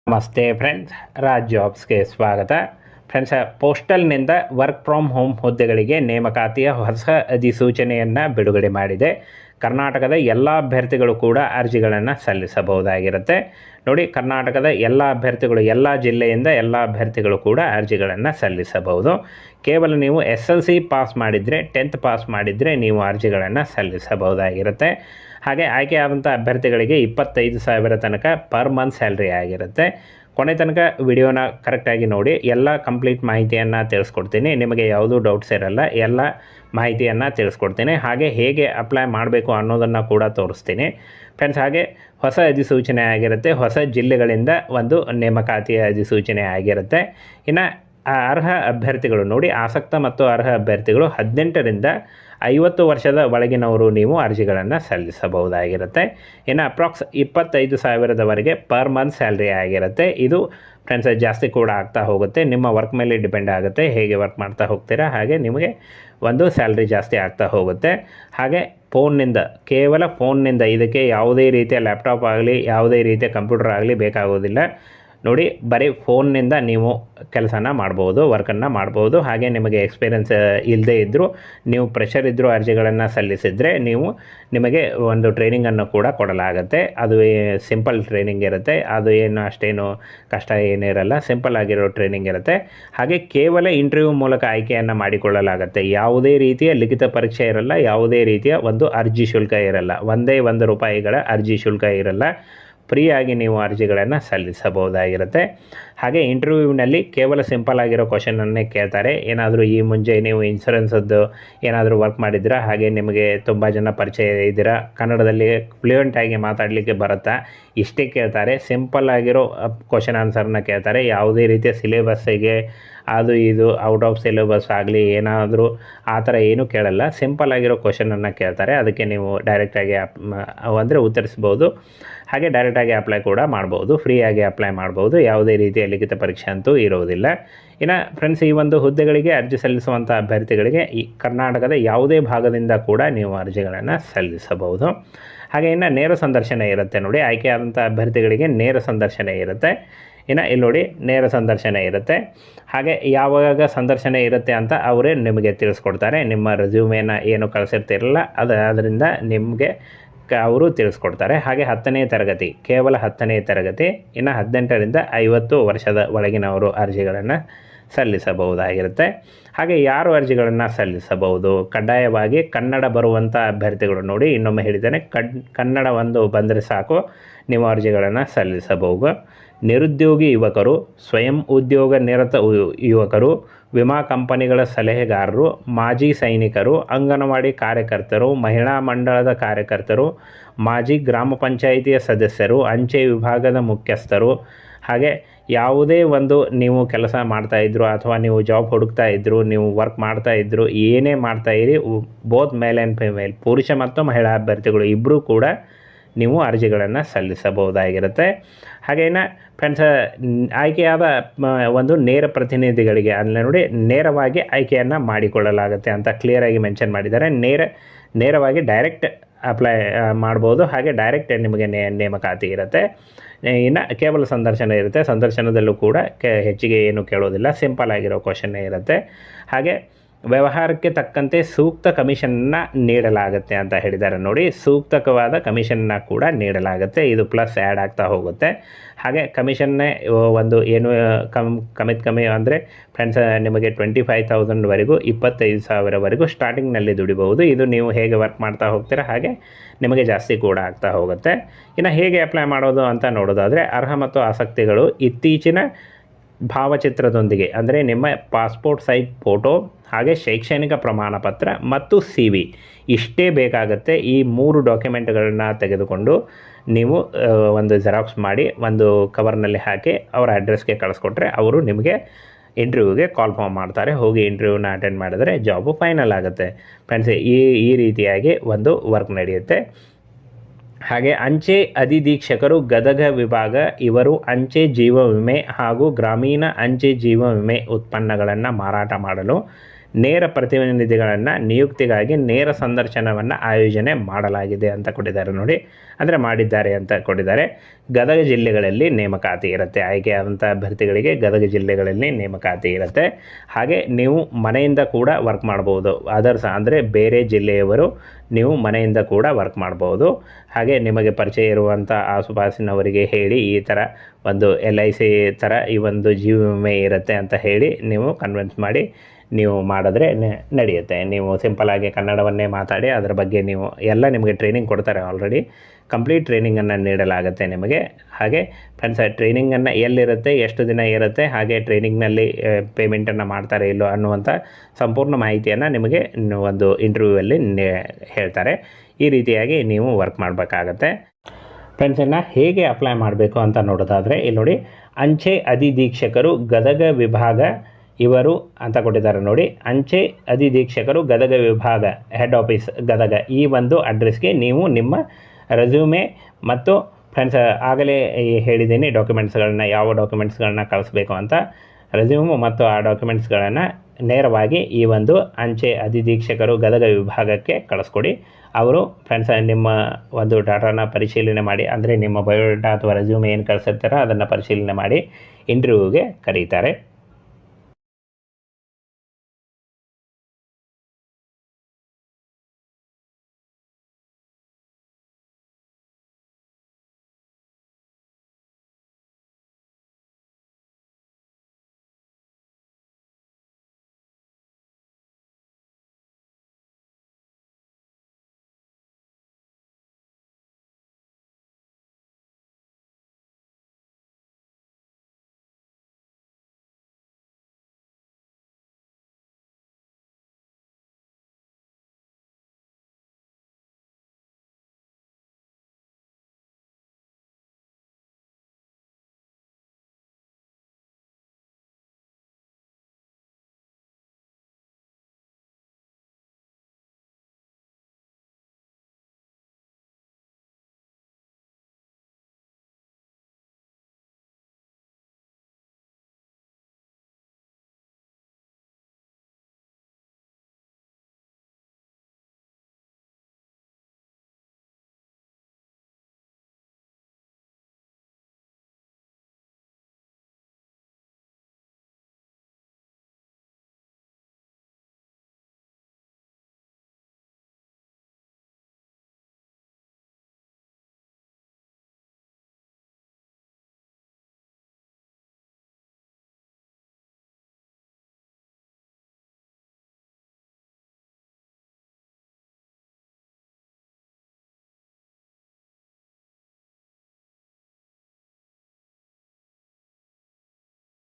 ನಮಸ್ತೆ ಫ್ರೆಂಡ್ಸ್, ರಾಜ್ ಜಾಬ್ಸ್ಗೆ ಸ್ವಾಗತ. Friends, ಪೋಸ್ಟಲ್ನಿಂದ work from home ಹುದ್ದೆಗಳಿಗೆ ನೇಮಕಾತಿಯ ಹೊಸ ಅಧಿಸೂಚನೆಯನ್ನು ಬಿಡುಗಡೆ ಮಾಡಿದೆ. ಕರ್ನಾಟಕದ ಎಲ್ಲ ಅಭ್ಯರ್ಥಿಗಳು ಕೂಡ ಅರ್ಜಿಗಳನ್ನು ಸಲ್ಲಿಸಬಹುದಾಗಿರುತ್ತೆ. ನೋಡಿ, ಕರ್ನಾಟಕದ ಎಲ್ಲ ಅಭ್ಯರ್ಥಿಗಳು, ಎಲ್ಲ ಜಿಲ್ಲೆಯಿಂದ ಎಲ್ಲ ಅಭ್ಯರ್ಥಿಗಳು ಕೂಡ ಅರ್ಜಿಗಳನ್ನು ಸಲ್ಲಿಸಬಹುದು. ಕೇವಲ ನೀವು SLC ಪಾಸ್ ಮಾಡಿದರೆ, 10th ಪಾಸ್ ಮಾಡಿದರೆ ನೀವು ಅರ್ಜಿಗಳನ್ನು ಸಲ್ಲಿಸಬಹುದಾಗಿರುತ್ತೆ. ಹಾಗೆ ಆಯ್ಕೆಯಾದಂಥ ಅಭ್ಯರ್ಥಿಗಳಿಗೆ 25,000 ತನಕ ಪರ್ ಮಂತ್ ಸ್ಯಾಲ್ರಿ ಆಗಿರುತ್ತೆ. ಕೊನೆ ತನಕ ವಿಡಿಯೋನ ಕರೆಕ್ಟಾಗಿ ನೋಡಿ, ಎಲ್ಲ ಕಂಪ್ಲೀಟ್ ಮಾಹಿತಿಯನ್ನು ತಿಳಿಸ್ಕೊಡ್ತೀನಿ. ನಿಮಗೆ ಯಾವುದೂ ಡೌಟ್ಸ್ ಇರಲ್ಲ, ಎಲ್ಲ ಮಾಹಿತಿಯನ್ನು ತಿಳಿಸ್ಕೊಡ್ತೀನಿ. ಹಾಗೆ ಹೇಗೆ ಅಪ್ಲೈ ಮಾಡಬೇಕು ಅನ್ನೋದನ್ನು ಕೂಡ ತೋರಿಸ್ತೀನಿ ಫ್ರೆಂಡ್ಸ್. ಹಾಗೆ ಹೊಸ ಅಧಿಸೂಚನೆ ಆಗಿರುತ್ತೆ, ಹೊಸ ಜಿಲ್ಲೆಗಳಿಂದ ಒಂದು ನೇಮಕಾತಿಯ ಅಧಿಸೂಚನೆ ಆಗಿರುತ್ತೆ. ಇನ್ನು ಅರ್ಹ ಅಭ್ಯರ್ಥಿಗಳು ನೋಡಿ, ಆಸಕ್ತ ಮತ್ತು ಅರ್ಹ ಅಭ್ಯರ್ಥಿಗಳು 18ರಿಂದ 50 ವರ್ಷದ ಒಳಗಿನವರು ನೀವು ಅರ್ಜಿಗಳನ್ನು ಸಲ್ಲಿಸಬಹುದಾಗಿರುತ್ತೆ. ಇನ್ನು ಅಪ್ರಾಕ್ಸ್ 25,000ದವರೆಗೆ ಪರ್ ಮಂತ್ ಸ್ಯಾಲ್ರಿ ಆಗಿರುತ್ತೆ. ಇದು ಫ್ರೆಂಡ್ಸ್ ಜಾಸ್ತಿ ಕೂಡ ಆಗ್ತಾ ಹೋಗುತ್ತೆ, ನಿಮ್ಮ ವರ್ಕ್ ಮೇಲೆ ಡಿಪೆಂಡ್ ಆಗುತ್ತೆ. ಹೇಗೆ ವರ್ಕ್ ಮಾಡ್ತಾ ಹೋಗ್ತೀರಾ ಹಾಗೆ ನಿಮಗೆ ಒಂದು ಸ್ಯಾಲ್ರಿ ಜಾಸ್ತಿ ಆಗ್ತಾ ಹೋಗುತ್ತೆ. ಹಾಗೆ ಫೋನ್ನಿಂದ, ಕೇವಲ ಫೋನ್ನಿಂದ, ಇದಕ್ಕೆ ಯಾವುದೇ ರೀತಿಯ ಲ್ಯಾಪ್ಟಾಪ್ ಆಗಲಿ ಯಾವುದೇ ರೀತಿಯ ಕಂಪ್ಯೂಟರ್ ಆಗಲಿ ಬೇಕಾಗೋದಿಲ್ಲ. ನೋಡಿ, ಬರೀ ಫೋನ್ನಿಂದ ನೀವು ಕೆಲಸನ ಮಾಡ್ಬೋದು, ವರ್ಕನ್ನು ಮಾಡ್ಬೋದು. ಹಾಗೆ ನಿಮಗೆ ಎಕ್ಸ್ಪೀರಿಯೆನ್ಸ್ ಇಲ್ಲದೇ ಇದ್ದರೂ, ನೀವು ಪ್ರೆಷರ್ ಇದ್ದರೂ ಅರ್ಜಿಗಳನ್ನು ಸಲ್ಲಿಸಿದರೆ ನಿಮಗೆ ಒಂದು ಟ್ರೈನಿಂಗನ್ನು ಕೂಡ ಕೊಡಲಾಗುತ್ತೆ. ಅದು ಸಿಂಪಲ್ ಟ್ರೈನಿಂಗ್ ಇರುತ್ತೆ, ಅದು ಏನು ಅಷ್ಟೇನು ಕಷ್ಟ ಏನಿರಲ್ಲ, ಸಿಂಪಲ್ ಆಗಿರೋ ಟ್ರೈನಿಂಗ್ ಇರುತ್ತೆ. ಹಾಗೆ ಕೇವಲ ಇಂಟರ್ವ್ಯೂ ಮೂಲಕ ಆಯ್ಕೆಯನ್ನು ಮಾಡಿಕೊಳ್ಳಲಾಗುತ್ತೆ. ಯಾವುದೇ ರೀತಿಯ ಲಿಖಿತ ಪರೀಕ್ಷೆ ಇರಲ್ಲ, ಯಾವುದೇ ರೀತಿಯ ಒಂದು ಅರ್ಜಿ ಶುಲ್ಕ ಇರಲ್ಲ, ಒಂದೇ ₹1 ಅರ್ಜಿ ಶುಲ್ಕ ಇರಲ್ಲ. ಫ್ರೀಯಾಗಿ ನೀವು ಅರ್ಜಿಗಳನ್ನು ಸಲ್ಲಿಸಬಹುದಾಗಿರುತ್ತೆ. ಹಾಗೆ ಇಂಟರ್ವ್ಯೂವಿನಲ್ಲಿ ಕೇವಲ ಸಿಂಪಲ್ ಆಗಿರೋ ಕ್ವಶನನ್ನೇ ಕೇಳ್ತಾರೆ. ಏನಾದರೂ ಈ ಮುಂಚೆ ನೀವು ಇನ್ಶೂರೆನ್ಸದ್ದು ಏನಾದರೂ ವರ್ಕ್ ಮಾಡಿದ್ದೀರಾ, ಹಾಗೆ ನಿಮಗೆ ತುಂಬ ಜನ ಪರಿಚಯ ಇದ್ದೀರಾ, ಕನ್ನಡದಲ್ಲಿ ಫ್ಲೂಯೆಂಟಾಗಿ ಮಾತಾಡಲಿಕ್ಕೆ ಬರುತ್ತಾ, ಇಷ್ಟೇ ಕೇಳ್ತಾರೆ. ಸಿಂಪಲ್ ಆಗಿರೋ ಕ್ವಶನ್ ಆನ್ಸರ್ನ ಕೇಳ್ತಾರೆ. ಯಾವುದೇ ರೀತಿಯ ಸಿಲೆಬಸ್ಸಿಗೆ ಅದು ಇದು ಔಟ್ ಆಫ್ ಸಿಲೆಬಸ್ ಆಗಲಿ ಏನಾದರೂ ಆ ಥರ ಏನೂ ಕೇಳಲ್ಲ. ಸಿಂಪಲ್ ಆಗಿರೋ ಕ್ವಶನನ್ನು ಕೇಳ್ತಾರೆ. ಅದಕ್ಕೆ ನೀವು ಡೈರೆಕ್ಟಾಗಿ ಅಂದರೆ ಉತ್ತರಿಸ್ಬೋದು. ಹಾಗೆ ಡೈರೆಕ್ಟಾಗಿ ಅಪ್ಲೈ ಕೂಡ ಮಾಡ್ಬೋದು, ಫ್ರೀಯಾಗಿ ಅಪ್ಲೈ ಮಾಡ್ಬೋದು. ಯಾವುದೇ ರೀತಿಯ ಲಿಖಿತ ಪರೀಕ್ಷೆ ಅಂತೂ ಇರೋದಿಲ್ಲ. ಇನ್ನು ಫ್ರೆಂಡ್ಸ್, ಈ ಒಂದು ಹುದ್ದೆಗಳಿಗೆ ಅರ್ಜಿ ಸಲ್ಲಿಸುವಂಥ ಅಭ್ಯರ್ಥಿಗಳಿಗೆ ಈ ಕರ್ನಾಟಕದ ಯಾವುದೇ ಭಾಗದಿಂದ ಕೂಡ ನೀವು ಅರ್ಜಿಗಳನ್ನು ಸಲ್ಲಿಸಬಹುದು. ಹಾಗೆ ಇನ್ನು ನೇರ ಸಂದರ್ಶನ ಇರುತ್ತೆ. ನೋಡಿ, ಆಯ್ಕೆಯಾದಂಥ ಅಭ್ಯರ್ಥಿಗಳಿಗೆ ನೇರ ಸಂದರ್ಶನ ಇರುತ್ತೆ. ಇನ್ನು ಇಲ್ಲಿ ನೋಡಿ, ನೇರ ಸಂದರ್ಶನ ಇರುತ್ತೆ. ಹಾಗೆ ಯಾವಾಗ ಸಂದರ್ಶನ ಇರುತ್ತೆ ಅಂತ ಅವರೇ ನಿಮಗೆ ತಿಳಿಸ್ಕೊಡ್ತಾರೆ. ನಿಮ್ಮ ರೆಸ್ಯೂಮೇನ ಏನು ಕಳಿಸಿರ್ತಿರಲ್ಲ ಅದರಿಂದ ನಿಮಗೆ ಅವರು ತಿಳಿಸ್ಕೊಡ್ತಾರೆ. ಹಾಗೆ 10ನೇ ತರಗತಿ, ಕೇವಲ 10ನೇ ತರಗತಿ, ಇನ್ನು 18ರಿಂದ 50 ವರ್ಷದ ಒಳಗಿನವರು ಅರ್ಜಿಗಳನ್ನು ಸಲ್ಲಿಸಬಹುದಾಗಿರುತ್ತೆ. ಹಾಗೆ ಯಾರು ಅರ್ಜಿಗಳನ್ನು ಸಲ್ಲಿಸಬಹುದು? ಕಡ್ಡಾಯವಾಗಿ ಕನ್ನಡ ಬರುವಂಥ ಅಭ್ಯರ್ಥಿಗಳು. ನೋಡಿ, ಇನ್ನೊಮ್ಮೆ ಹೇಳಿದ್ದೇನೆ, ಕನ್ನಡ ಒಂದು ಬಂದರೆ ಸಾಕು, ನೀವು ಅರ್ಜಿಗಳನ್ನು ಸಲ್ಲಿಸಬಹುದು. ನಿರುದ್ಯೋಗಿ ಯುವಕರು, ಸ್ವಯಂ ಉದ್ಯೋಗ ನಿರತ ಯುವಕರು, ವಿಮಾ ಕಂಪನಿಗಳ ಸಲಹೆಗಾರರು, ಮಾಜಿ ಸೈನಿಕರು, ಅಂಗನವಾಡಿ ಕಾರ್ಯಕರ್ತರು, ಮಹಿಳಾ ಮಂಡಳದ ಕಾರ್ಯಕರ್ತರು, ಮಾಜಿ ಗ್ರಾಮ ಪಂಚಾಯಿತಿಯ ಸದಸ್ಯರು, ಅಂಚೆ ವಿಭಾಗದ ಮುಖ್ಯಸ್ಥರು. ಹಾಗೆ ಯಾವುದೇ ಒಂದು ನೀವು ಕೆಲಸ ಮಾಡ್ತಾಯಿದ್ರು ಅಥವಾ ನೀವು ಜಾಬ್ ಹುಡುಕ್ತಾ ಇದ್ದರು, ನೀವು ವರ್ಕ್ ಮಾಡ್ತಾಯಿದ್ರು, ಏನೇ ಮಾಡ್ತಾಯಿರಿ, ಬೋತ್ ಮೇಲ್ ಆ್ಯಂಡ್ ಫಿಮೇಲ್, ಪುರುಷ ಮತ್ತು ಮಹಿಳಾ ಅಭ್ಯರ್ಥಿಗಳು ಇಬ್ಬರೂ ಕೂಡ ನೀವು ಅರ್ಜಿಗಳನ್ನು ಸಲ್ಲಿಸಬಹುದಾಗಿರುತ್ತೆ. ಹಾಗೇನ ಫ್ರೆಂಡ್ಸ್, ಆಯ್ಕೆಯಾದ ಒಂದು ನೇರ ಪ್ರತಿನಿಧಿಗಳಿಗೆ ಅಂದರೆ ನೋಡಿ, ನೇರವಾಗಿ ಆಯ್ಕೆಯನ್ನು ಮಾಡಿಕೊಳ್ಳಲಾಗುತ್ತೆ ಅಂತ ಕ್ಲಿಯರಾಗಿ ಮೆನ್ಷನ್ ಮಾಡಿದ್ದಾರೆ. ನೇರವಾಗಿ ಡೈರೆಕ್ಟ್ ಅಪ್ಲೈ ಮಾಡ್ಬೋದು. ಹಾಗೆ ಡೈರೆಕ್ಟ್ ನಿಮಗೆ ನೇಮಕಾತಿ ಇರುತ್ತೆ. ಇನ್ನು ಕೇವಲ ಸಂದರ್ಶನ ಇರುತ್ತೆ. ಸಂದರ್ಶನದಲ್ಲೂ ಕೂಡ ಹೆಚ್ಚಿಗೆ ಏನು ಕೇಳೋದಿಲ್ಲ, ಸಿಂಪಲ್ ಆಗಿರೋ ಕ್ವಶನ್ನೇ ಇರುತ್ತೆ. ಹಾಗೆ ವ್ಯವಹಾರಕ್ಕೆ ತಕ್ಕಂತೆ ಸೂಕ್ತ ಕಮಿಷನ್ನ ನೀಡಲಾಗುತ್ತೆ ಅಂತ ಹೇಳಿದ್ದಾರೆ. ನೋಡಿ, ಸೂಕ್ತವಾದ ಕಮಿಷನ್ನ ಕೂಡ ನೀಡಲಾಗುತ್ತೆ. ಇದು ಪ್ಲಸ್ ಆ್ಯಡ್ ಆಗ್ತಾ ಹೋಗುತ್ತೆ. ಹಾಗೆ ಕಮಿಷನ್ನೇ ಒಂದು ಏನು ಕಮ್ಮಿ ಅಂದರೆ ಫ್ರೆಂಡ್ಸ್, ನಿಮಗೆ 25,000ವರೆಗೂ 25,000ವರೆಗೂ ಸ್ಟಾರ್ಟಿಂಗ್ನಲ್ಲಿ ದುಡಿಬಹುದು. ಇದು ನೀವು ಹೇಗೆ ವರ್ಕ್ ಮಾಡ್ತಾ ಹೋಗ್ತೀರಾ ಹಾಗೆ ನಿಮಗೆ ಜಾಸ್ತಿ ಕೂಡ ಆಗ್ತಾ ಹೋಗುತ್ತೆ. ಇನ್ನು ಹೇಗೆ ಅಪ್ಲೈ ಮಾಡೋದು ಅಂತ ನೋಡೋದಾದರೆ, ಅರ್ಹ ಮತ್ತು ಆಸಕ್ತಿಗಳು ಇತ್ತೀಚಿನ ಭಾವಚಿತ್ರದೊಂದಿಗೆ ಅಂದರೆ ನಿಮ್ಮ ಪಾಸ್ಪೋರ್ಟ್ ಸೈಜ್ ಫೋಟೋ, ಹಾಗೆ ಶೈಕ್ಷಣಿಕ ಪ್ರಮಾಣ ಪತ್ರ ಮತ್ತು CV ಇಷ್ಟೇ ಬೇಕಾಗುತ್ತೆ. ಈ 3 ಡಾಕ್ಯುಮೆಂಟ್ಗಳನ್ನ ತೆಗೆದುಕೊಂಡು ನೀವು ಒಂದು ಜೆರಾಕ್ಸ್ ಮಾಡಿ ಒಂದು ಕವರ್ನಲ್ಲಿ ಹಾಕಿ ಅವರ ಅಡ್ರೆಸ್ಗೆ ಕಳಿಸ್ಕೊಟ್ರೆ ಅವರು ನಿಮಗೆ ಇಂಟರ್ವ್ಯೂಗೆ ಕಾಲ್ ಫಾರ್ಮ್ ಮಾಡ್ತಾರೆ. ಹೋಗಿ ಇಂಟರ್ವ್ಯೂನ ಅಟೆಂಡ್ ಮಾಡಿದರೆ ಜಾಬು ಫೈನಲ್ ಆಗುತ್ತೆ ಫ್ರೆಂಡ್ಸ್. ಈ ರೀತಿಯಾಗಿ ಒಂದು ವರ್ಕ್ ನಡೆಯುತ್ತೆ. ಹಾಗೆ ಅಂಚೆ ಅಧಿಧೀಕ್ಷಕರು, ಗದಗ ವಿಭಾಗ, ಇವರು ಅಂಚೆ ಜೀವ ವಿಮೆ ಹಾಗೂ ಗ್ರಾಮೀಣ ಅಂಚೆ ಜೀವ ವಿಮೆ ಉತ್ಪನ್ನಗಳನ್ನು ಮಾರಾಟ ಮಾಡಲು ನೇರ ಪ್ರತಿನಿಧಿಗಳನ್ನು ನಿಯುಕ್ತಿಗಾಗಿ ನೇರ ಸಂದರ್ಶನವನ್ನು ಆಯೋಜನೆ ಮಾಡಲಾಗಿದೆ ಅಂತ ಕೊಟ್ಟಿದ್ದಾರೆ ನೋಡಿ, ಅಂದರೆ ಮಾಡಿದ್ದಾರೆ ಅಂತ ಕೊಟ್ಟಿದ್ದಾರೆ. ಗದಗ ಜಿಲ್ಲೆಗಳಲ್ಲಿ ನೇಮಕಾತಿ ಇರುತ್ತೆ, ಆಯ್ಕೆಯಾದಂಥ ಅಭ್ಯರ್ಥಿಗಳಿಗೆ ಗದಗ ಜಿಲ್ಲೆಗಳಲ್ಲಿ ನೇಮಕಾತಿ ಇರುತ್ತೆ. ಹಾಗೆ ನೀವು ಮನೆಯಿಂದ ಕೂಡ ವರ್ಕ್ ಮಾಡ್ಬೋದು, ಅದರ್ಸ್ ಅಂದರೆ ಬೇರೆ ಜಿಲ್ಲೆಯವರು ನೀವು ಮನೆಯಿಂದ ಕೂಡ ವರ್ಕ್ ಮಾಡ್ಬೋದು. ಹಾಗೆ ನಿಮಗೆ ಪರಿಚಯ ಇರುವಂಥ ಆಸುಪಾಸಿನವರಿಗೆ ಹೇಳಿ ಈ ಥರ ಒಂದು LIC ಥರ ಈ ಒಂದು ಜೀವ ವಿಮೆ ಇರುತ್ತೆ ಅಂತ ಹೇಳಿ ನೀವು ಕನ್ವಿನ್ಸ್ ಮಾಡಿ ನೀವು ಮಾಡಿದ್ರೆ ನಡೆಯುತ್ತೆ. ನೀವು ಸಿಂಪಲಾಗಿ ಕನ್ನಡವನ್ನೇ ಮಾತಾಡಿ ಅದರ ಬಗ್ಗೆ ನೀವು ಎಲ್ಲ ನಿಮಗೆ ಟ್ರೈನಿಂಗ್ ಕೊಡ್ತಾರೆ, ಆಲ್ರೆಡಿ ಕಂಪ್ಲೀಟ್ ಟ್ರೈನಿಂಗನ್ನು ನೀಡಲಾಗುತ್ತೆ ನಿಮಗೆ. ಹಾಗೆ ಫ್ರೆಂಡ್ಸ್, ಟ್ರೈನಿಂಗನ್ನು ಎಲ್ಲಿರುತ್ತೆ, ಎಷ್ಟು ದಿನ ಇರುತ್ತೆ, ಹಾಗೆ ಟ್ರೈನಿಂಗ್ನಲ್ಲಿ ಪೇಮೆಂಟನ್ನು ಮಾಡ್ತಾರೆ ಇಲ್ಲೋ ಅನ್ನುವಂಥ ಸಂಪೂರ್ಣ ಮಾಹಿತಿಯನ್ನು ನಿಮಗೆ ಒಂದು ಇಂಟರ್ವ್ಯೂವಲ್ಲಿ ಹೇಳ್ತಾರೆ. ಈ ರೀತಿಯಾಗಿ ನೀವು ವರ್ಕ್ ಮಾಡಬೇಕಾಗತ್ತೆ. ಫ್ರೆಂಡ್ಸನ್ನು ಹೇಗೆ ಅಪ್ಲೈ ಮಾಡಬೇಕು ಅಂತ ನೋಡೋದಾದರೆ ಇಲ್ಲಿ ನೋಡಿ, ಅಂಚೆ ಅಧಿಧೀಕ್ಷಕರು ಗದಗ ವಿಭಾಗ ಇವರು ಅಂತ ಕೊಟ್ಟಿದ್ದಾರೆ ನೋಡಿ. ಅಂಚೆ ಅಧಿಧೀಕ್ಷಕರು ಗದಗ ವಿಭಾಗ ಹೆಡ್ ಆಫೀಸ್ ಗದಗ, ಈ ಒಂದು ಅಡ್ರೆಸ್ಗೆ ನೀವು ನಿಮ್ಮ ರೆಸ್ಯೂಮೆ ಮತ್ತು ಫ್ರೆಂಡ್ಸ್ ಆಗಲೇ ಹೇಳಿದ್ದೀನಿ ಡಾಕ್ಯುಮೆಂಟ್ಸ್ಗಳನ್ನ, ಯಾವ ಡಾಕ್ಯುಮೆಂಟ್ಸ್ಗಳನ್ನ ಕಳಿಸ್ಬೇಕು ಅಂತ. ರೆಸ್ಯೂಮು ಮತ್ತು ಆ ಡಾಕ್ಯುಮೆಂಟ್ಸ್ಗಳನ್ನು ನೇರವಾಗಿ ಈ ಒಂದು ಅಂಚೆ ಅಧಿಧೀಕ್ಷಕರು ಗದಗ ವಿಭಾಗಕ್ಕೆ ಕಳಿಸ್ಕೊಡಿ. ಅವರು ಫ್ರೆಂಡ್ಸ್ ನಿಮ್ಮ ಒಂದು ಡಾಟಾನ ಪರಿಶೀಲನೆ ಮಾಡಿ, ಅಂದರೆ ನಿಮ್ಮ ಬಯೋಡಾಟಾ ಅಥವಾ ರೆಸ್ಯೂಮೆ ಏನು ಕಳಿಸಿರ್ತಾರೋ ಅದನ್ನು ಪರಿಶೀಲನೆ ಮಾಡಿ ಇಂಟರ್ವ್ಯೂಗೆ ಕರೀತಾರೆ.